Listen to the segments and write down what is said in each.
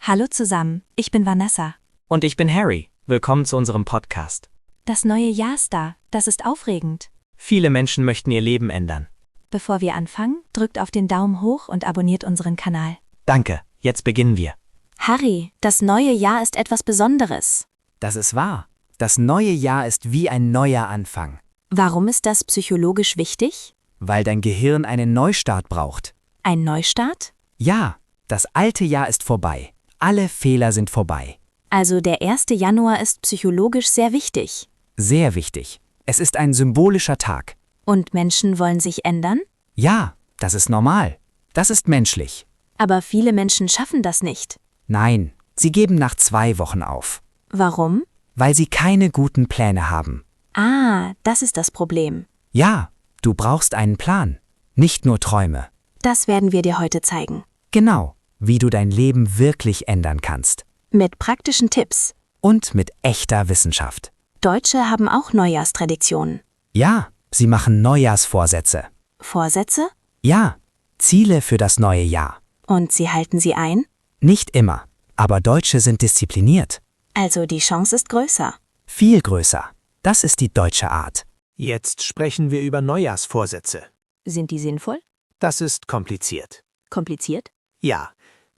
Hallo zusammen, ich bin Vanessa. Und ich bin Harry. Willkommen zu unserem Podcast. Das neue Jahr ist da, das ist aufregend. Viele Menschen möchten ihr Leben ändern. Bevor wir anfangen, drückt auf den Daumen hoch und abonniert unseren Kanal. Danke, jetzt beginnen wir. Harry, das neue Jahr ist etwas Besonderes. Das ist wahr. Das neue Jahr ist wie ein neuer Anfang, Warum ist das psychologisch wichtig? weil dein Gehirn einen Neustart braucht. Ein Neustart? Ja, das alte Jahr ist vorbei. Alle Fehler sind vorbei. Also der 1. Januar ist psychologisch sehr wichtig. Sehr wichtig. Es ist ein symbolischer Tag. Und Menschen wollen sich ändern? Ja, das ist normal. Das ist menschlich. Aber viele Menschen schaffen das nicht. Nein, sie geben nach 2 Wochen auf, Warum? weil sie keine guten Pläne haben. Ah, das ist das Problem. Ja, du brauchst einen Plan, nicht nur Träume. Das werden wir dir heute zeigen. Genau, wie du dein Leben wirklich ändern kannst. Mit praktischen Tipps. Und mit echter Wissenschaft. Deutsche haben auch Neujahrstraditionen. Ja, sie machen Neujahrsvorsätze. Vorsätze? Ja, Ziele für das neue Jahr. Und sie halten sie ein? Nicht immer, aber Deutsche sind diszipliniert. Also die Chance ist größer. Viel größer. Das ist die deutsche Art. Jetzt sprechen wir über Neujahrsvorsätze. Sind die sinnvoll? Das ist kompliziert. Kompliziert? Ja,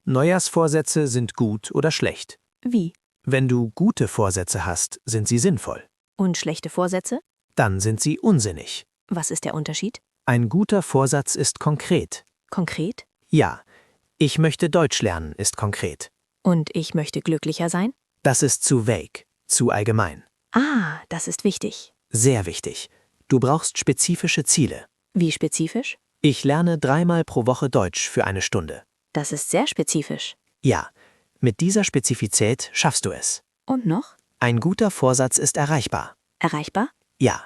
Neujahrsvorsätze sind gut oder schlecht. Wie? Wenn du gute Vorsätze hast, sind sie sinnvoll. Und schlechte Vorsätze? Dann sind sie unsinnig. Was ist der Unterschied? Ein guter Vorsatz ist konkret. Konkret? Ja, ich möchte Deutsch lernen ist konkret. Und ich möchte glücklicher sein? Das ist zu vague, zu allgemein. Ah, das ist wichtig. Sehr wichtig. Du brauchst spezifische Ziele. Wie spezifisch? Ich lerne 3-mal pro Woche Deutsch für 1 Stunde. Das ist sehr spezifisch. Ja, mit dieser Spezifität schaffst du es. Und noch? Ein guter Vorsatz ist erreichbar. Erreichbar? Ja,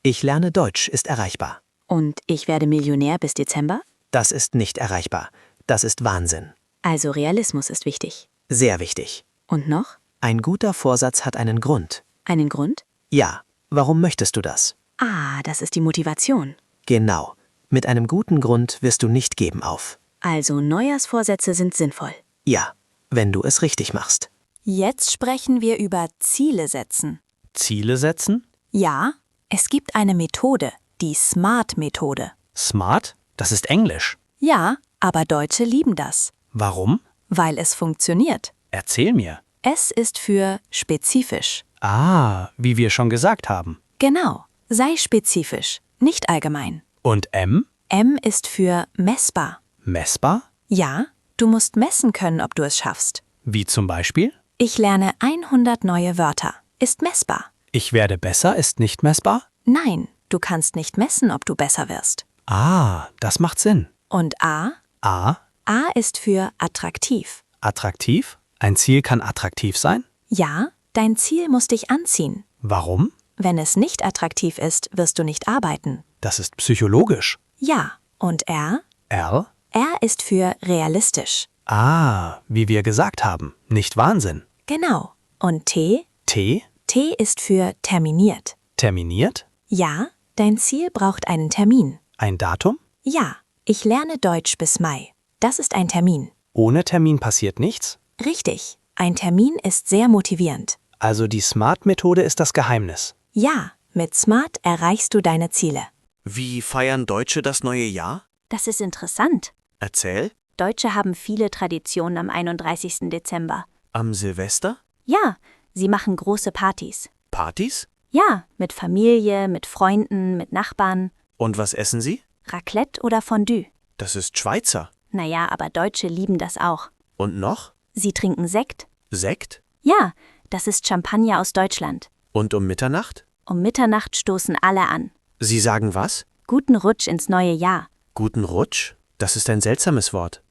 ich lerne Deutsch ist erreichbar. Und ich werde Millionär bis Dezember? Das ist nicht erreichbar. Das ist Wahnsinn. Also Realismus ist wichtig. Sehr wichtig. Und noch? Ein guter Vorsatz hat einen Grund. Einen Grund? Ja, warum möchtest du das? Ah, das ist die Motivation. Genau. Mit einem guten Grund wirst du nicht geben auf. Also Neujahrsvorsätze sind sinnvoll. Ja, wenn du es richtig machst. Jetzt sprechen wir über Ziele setzen. Ziele setzen? Ja, es gibt eine Methode, die SMART-Methode. Smart? Das ist Englisch. Ja, aber Deutsche lieben das, Warum? weil es funktioniert. Erzähl mir. S ist für spezifisch. Ah, wie wir schon gesagt haben. Genau, sei spezifisch, nicht allgemein. Und M? M ist für messbar. Messbar? Ja, du musst messen können, ob du es schaffst. Wie zum Beispiel? Ich lerne 100 neue Wörter. Ist messbar. Ich werde besser ist nicht messbar? Nein, du kannst nicht messen, ob du besser wirst. Ah, das macht Sinn. Und A? A? A ist für attraktiv. Attraktiv? Ein Ziel kann attraktiv sein? Ja, dein Ziel muss dich anziehen. Warum? Wenn es nicht attraktiv ist, wirst du nicht arbeiten. Das ist psychologisch. Ja, und R? R? R ist für realistisch. Ah, wie wir gesagt haben. Nicht Wahnsinn. Genau. Und T? T? T ist für terminiert. Terminiert? Ja, dein Ziel braucht einen Termin. Ein Datum? Ja, ich lerne Deutsch bis Mai. Das ist ein Termin. Ohne Termin passiert nichts? Richtig. Ein Termin ist sehr motivierend. Also die SMART-Methode ist das Geheimnis. Ja, mit SMART erreichst du deine Ziele. Wie feiern Deutsche das neue Jahr? Das ist interessant. Erzähl. Deutsche haben viele Traditionen am 31. Dezember. Am Silvester? Ja, sie machen große Partys. Partys? Ja, mit Familie, mit Freunden, mit Nachbarn. Und was essen sie? Raclette oder Fondue. Das ist Schweizer. Naja, aber Deutsche lieben das auch. Und noch? Sie trinken Sekt. Sekt? Ja, das ist Champagner aus Deutschland. Und um Mitternacht? Um Mitternacht stoßen alle an. Sie sagen was? Guten Rutsch ins neue Jahr. Guten Rutsch? Das ist ein seltsames Wort.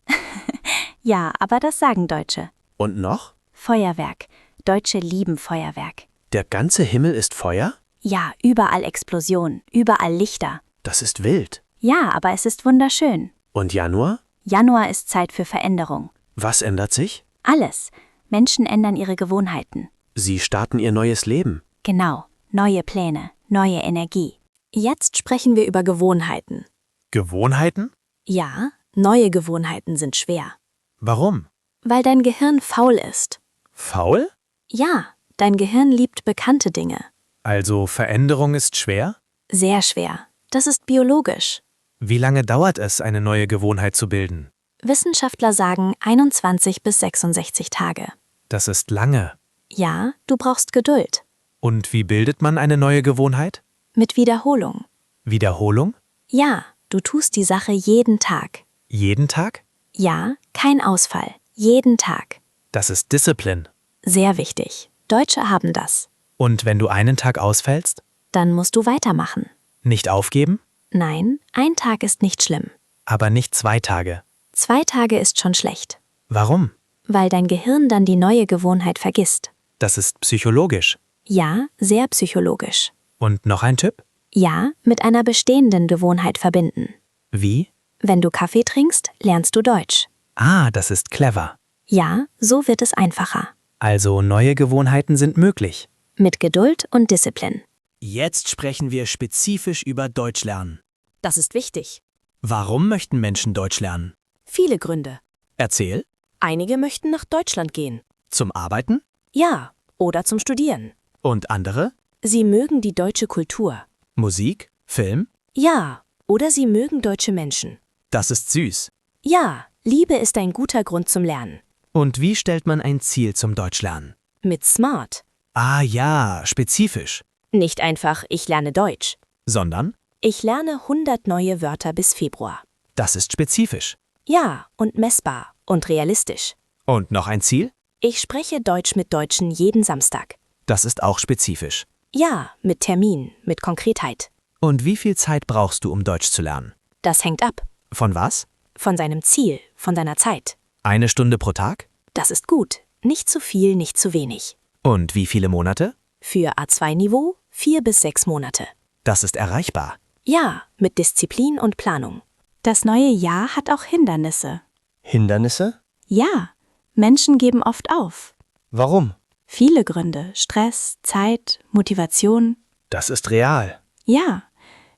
Ja, aber das sagen Deutsche. Und noch? Feuerwerk. Deutsche lieben Feuerwerk. Der ganze Himmel ist Feuer? Ja, überall Explosionen, überall Lichter. Das ist wild. Ja, aber es ist wunderschön. Und Januar? Januar ist Zeit für Veränderung. Was ändert sich? Alles. Menschen ändern ihre Gewohnheiten. Sie starten ihr neues Leben. Genau. Neue Pläne, neue Energie. Jetzt sprechen wir über Gewohnheiten. Gewohnheiten? Ja, neue Gewohnheiten sind schwer. Warum? Weil dein Gehirn faul ist. Faul? Ja, dein Gehirn liebt bekannte Dinge. Also Veränderung ist schwer? Sehr schwer. Das ist biologisch. Wie lange dauert es, eine neue Gewohnheit zu bilden? Wissenschaftler sagen 21 bis 66 Tage. Das ist lange. Ja, du brauchst Geduld. Und wie bildet man eine neue Gewohnheit? Mit Wiederholung. Wiederholung? Ja, du tust die Sache jeden Tag. Jeden Tag? Ja, kein Ausfall. Jeden Tag. Das ist Discipline. Sehr wichtig. Deutsche haben das. Und wenn du einen Tag ausfällst? Dann musst du weitermachen. Nicht aufgeben? Nein, ein Tag ist nicht schlimm. Aber nicht 2 Tage. 2 Tage ist schon schlecht. Warum? Weil dein Gehirn dann die neue Gewohnheit vergisst. Das ist psychologisch. Ja, sehr psychologisch. Und noch ein Tipp? Ja, mit einer bestehenden Gewohnheit verbinden. Wie? Wenn du Kaffee trinkst, lernst du Deutsch. Ah, das ist clever. Ja, so wird es einfacher. Also neue Gewohnheiten sind möglich. Mit Geduld und Disziplin. Jetzt sprechen wir spezifisch über Deutsch lernen. Das ist wichtig. Warum möchten Menschen Deutsch lernen? Viele Gründe. Erzähl. Einige möchten nach Deutschland gehen. Zum Arbeiten? Ja, oder zum Studieren. Und andere? Sie mögen die deutsche Kultur. Musik? Film? Ja, oder sie mögen deutsche Menschen. Das ist süß. Ja, Liebe ist ein guter Grund zum Lernen. Und wie stellt man ein Ziel zum Deutschlernen? Mit Smart. Ah ja, spezifisch. Nicht einfach, ich lerne Deutsch. Sondern? Ich lerne 100 neue Wörter bis Februar. Das ist spezifisch. Ja, und messbar und realistisch. Und noch ein Ziel? Ich spreche Deutsch mit Deutschen jeden Samstag. Das ist auch spezifisch. Ja, mit Termin, mit Konkretheit. Und wie viel Zeit brauchst du, um Deutsch zu lernen? Das hängt ab. Von was? Von seinem Ziel, von deiner Zeit. 1 Stunde pro Tag? Das ist gut. Nicht zu viel, nicht zu wenig. Und wie viele Monate? Für A2-Niveau 4 bis 6 Monate. Das ist erreichbar. Ja, mit Disziplin und Planung. Das neue Jahr hat auch Hindernisse. Hindernisse? Ja, Menschen geben oft auf. Warum? Viele Gründe. Stress, Zeit, Motivation. Das ist real. Ja,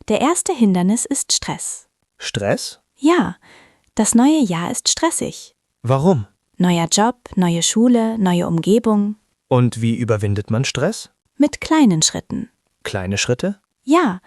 der erste Hindernis ist Stress. Stress? Ja, das neue Jahr ist stressig. Warum? Neuer Job, neue Schule, neue Umgebung. Und wie überwindet man Stress? Mit kleinen Schritten. Kleine Schritte? Ja,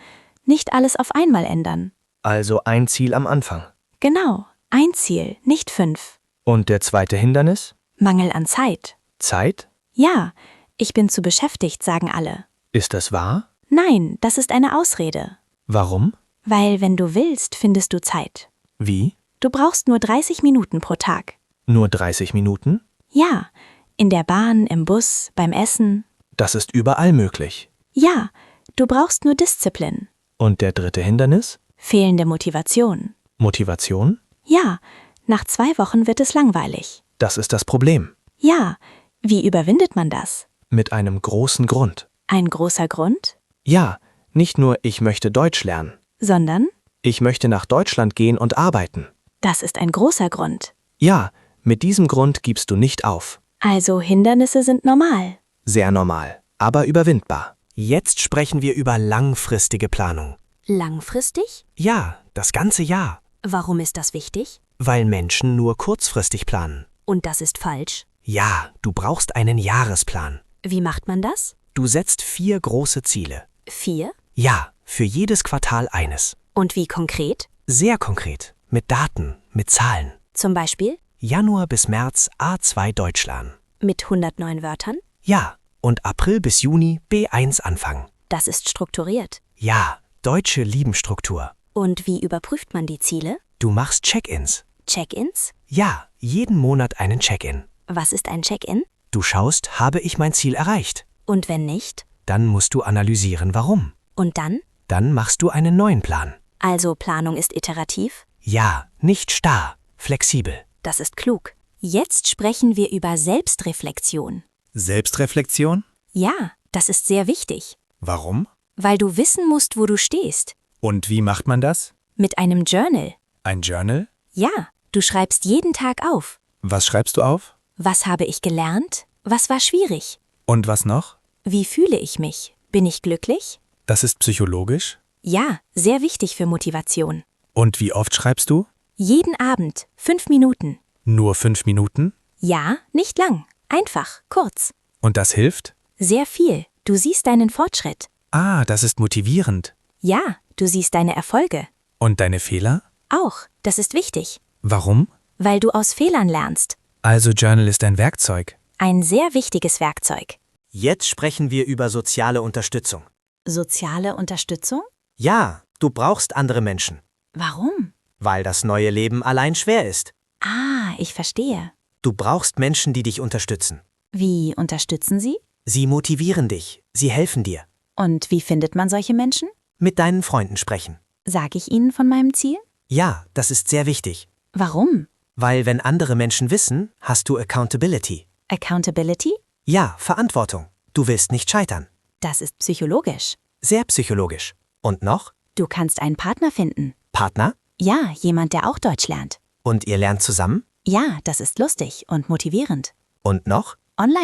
nicht alles auf einmal ändern. Also ein Ziel am Anfang. Genau, ein Ziel, nicht 5. Und der zweite Hindernis? Mangel an Zeit. Zeit? Ja, ich bin zu beschäftigt, sagen alle. Ist das wahr? Nein, das ist eine Ausrede. Warum? Weil wenn du willst, findest du Zeit. Wie? Du brauchst nur 30 Minuten pro Tag. Nur 30 Minuten? Ja, in der Bahn, im Bus, beim Essen. Das ist überall möglich. Ja, du brauchst nur Disziplin. Und der dritte Hindernis? Fehlende Motivation. Motivation? Ja, nach 2 Wochen wird es langweilig. Das ist das Problem. Ja, wie überwindet man das? Mit einem großen Grund. Ein großer Grund? Ja, nicht nur ich möchte Deutsch lernen. Sondern? Ich möchte nach Deutschland gehen und arbeiten. Das ist ein großer Grund. Ja, mit diesem Grund gibst du nicht auf. Also Hindernisse sind normal. Sehr normal, aber überwindbar. Jetzt sprechen wir über langfristige Planung. Langfristig? Ja, das ganze Jahr. Warum ist das wichtig? Weil Menschen nur kurzfristig planen. Und das ist falsch. Ja, du brauchst einen Jahresplan. Wie macht man das? Du setzt 4 große Ziele. 4? Ja, für jedes Quartal eines. Und wie konkret? Sehr konkret, mit Daten, mit Zahlen. Zum Beispiel? Januar bis März A2 Deutsch lernen. Mit 109 Wörtern? Ja, und April bis Juni B1 anfangen. Das ist strukturiert. Ja, Deutsche lieben Struktur. Und wie überprüft man die Ziele? Du machst Check-ins. Check-ins? Ja, jeden Monat einen Check-in. Was ist ein Check-in? Du schaust, habe ich mein Ziel erreicht? Und wenn nicht? Dann musst du analysieren, warum. Und dann? Dann machst du einen neuen Plan. Also Planung ist iterativ? Ja, nicht starr, flexibel. Das ist klug. Jetzt sprechen wir über Selbstreflexion. Selbstreflexion? Ja, das ist sehr wichtig, Warum? weil du wissen musst, wo du stehst. Und wie macht man das? Mit einem Journal. Ein Journal? Ja, du schreibst jeden Tag auf. Was schreibst du auf? Was habe ich gelernt? Was war schwierig? Und was noch? Wie fühle ich mich? Bin ich glücklich? Das ist psychologisch? Ja, sehr wichtig für Motivation. Und wie oft schreibst du? Jeden Abend 5 Minuten. Nur 5 Minuten? Ja, nicht lang. Einfach, kurz. Und das hilft? Sehr viel. Du siehst deinen Fortschritt. Ah, das ist motivierend. Ja, du siehst deine Erfolge. Und deine Fehler? Auch, das ist wichtig. Warum? Weil du aus Fehlern lernst. Also Journal ist ein Werkzeug. Ein sehr wichtiges Werkzeug. Jetzt sprechen wir über soziale Unterstützung. Soziale Unterstützung? Ja, du brauchst andere Menschen, Warum? weil das neue Leben allein schwer ist. Ah, ich verstehe. Du brauchst Menschen, die dich unterstützen. Wie unterstützen Sie? Sie motivieren dich, sie helfen dir. Und wie findet man solche Menschen? Mit deinen Freunden sprechen. Sag ich Ihnen von meinem Ziel? Ja, das ist sehr wichtig. Warum? Weil wenn andere Menschen wissen, hast du Accountability. Accountability? Ja, Verantwortung. Du willst nicht scheitern. Das ist psychologisch. Sehr psychologisch. Und noch? Du kannst einen Partner finden. Partner? Ja, jemand, der auch Deutsch lernt. Und ihr lernt zusammen? Ja, das ist lustig und motivierend. Und noch?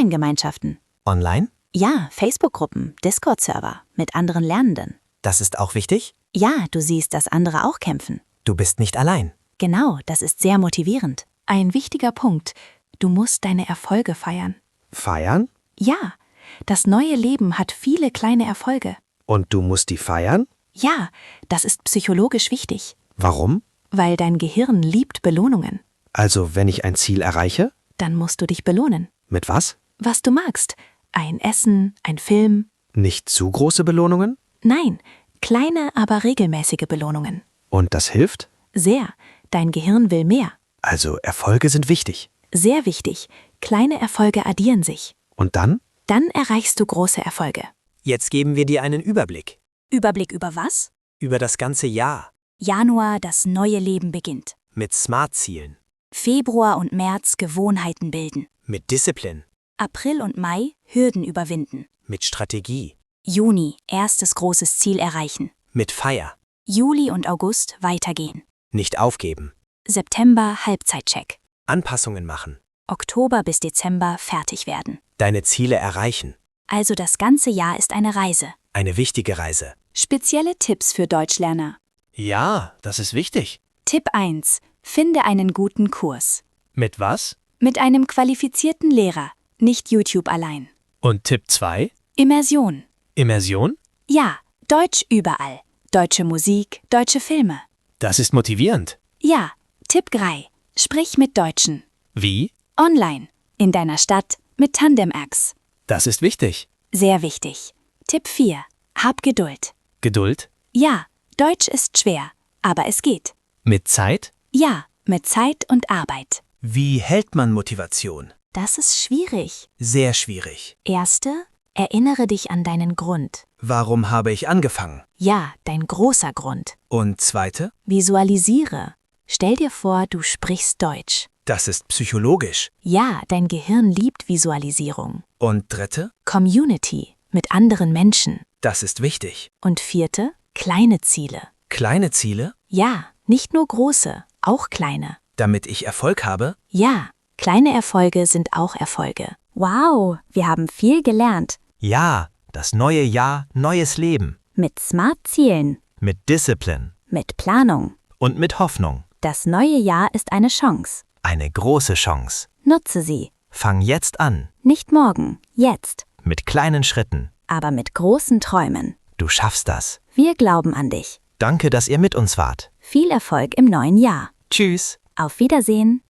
Online-Gemeinschaften. Online? Ja, Facebook-Gruppen, Discord-Server mit anderen Lernenden. Das ist auch wichtig? Ja, du siehst, dass andere auch kämpfen. Du bist nicht allein. Genau, das ist sehr motivierend. Ein wichtiger Punkt. Du musst deine Erfolge feiern. Feiern? Ja, das neue Leben hat viele kleine Erfolge. Und du musst die feiern? Ja, das ist psychologisch wichtig, Warum? weil dein Gehirn liebt Belohnungen. Also, wenn ich ein Ziel erreiche? Dann musst du dich belohnen. Mit was? Was du magst. Ein Essen, ein Film. Nicht zu große Belohnungen? Nein, kleine, aber regelmäßige Belohnungen. Und das hilft? Sehr. Dein Gehirn will mehr. Also, Erfolge sind wichtig. Sehr wichtig. Kleine Erfolge addieren sich. Und dann? Dann erreichst du große Erfolge. Jetzt geben wir dir einen Überblick. Überblick über was? Über das ganze Jahr. Januar, das neue Leben beginnt. Mit Smart-Zielen. Februar und März, Gewohnheiten bilden. Mit Disziplin. April und Mai, Hürden überwinden. Mit Strategie. Juni, erstes großes Ziel erreichen. Mit Feier. Juli und August, weitergehen. Nicht aufgeben. September, Halbzeitcheck. Anpassungen machen. Oktober bis Dezember, fertig werden. Deine Ziele erreichen. Also das ganze Jahr ist eine Reise. Eine wichtige Reise. Spezielle Tipps für Deutschlerner. Ja, das ist wichtig. Tipp 1. Finde einen guten Kurs. Mit was? Mit einem qualifizierten Lehrer, nicht YouTube allein. Und Tipp 2? Immersion. Immersion? Ja, Deutsch überall. Deutsche Musik, deutsche Filme. Das ist motivierend. Ja, Tipp 3. Sprich mit Deutschen. Wie? Online. In deiner Stadt mit Tandem-Apps. Das ist wichtig. Sehr wichtig. Tipp 4. Hab Geduld. Geduld? Ja, Deutsch ist schwer, aber es geht. Mit Zeit? Ja, mit Zeit und Arbeit. Wie hält man Motivation? Das ist schwierig. Sehr schwierig. Erste, erinnere dich an deinen Grund. Warum habe ich angefangen? Ja, dein großer Grund. Und zweite? Visualisiere. Stell dir vor, du sprichst Deutsch. Das ist psychologisch. Ja, dein Gehirn liebt Visualisierung. Und dritte? Community. Mit anderen Menschen. Das ist wichtig. Und vierte, kleine Ziele. Kleine Ziele? Ja, nicht nur große, auch kleine. Damit ich Erfolg habe? Ja, kleine Erfolge sind auch Erfolge. Wow, wir haben viel gelernt. Ja, das neue Jahr, neues Leben. Mit Smart-Zielen. Mit Disziplin. Mit Planung. Und mit Hoffnung. Das neue Jahr ist eine Chance. Eine große Chance. Nutze sie. Fang jetzt an. Nicht morgen, jetzt. Mit kleinen Schritten. Aber mit großen Träumen. Du schaffst das. Wir glauben an dich. Danke, dass ihr mit uns wart. Viel Erfolg im neuen Jahr. Tschüss. Auf Wiedersehen.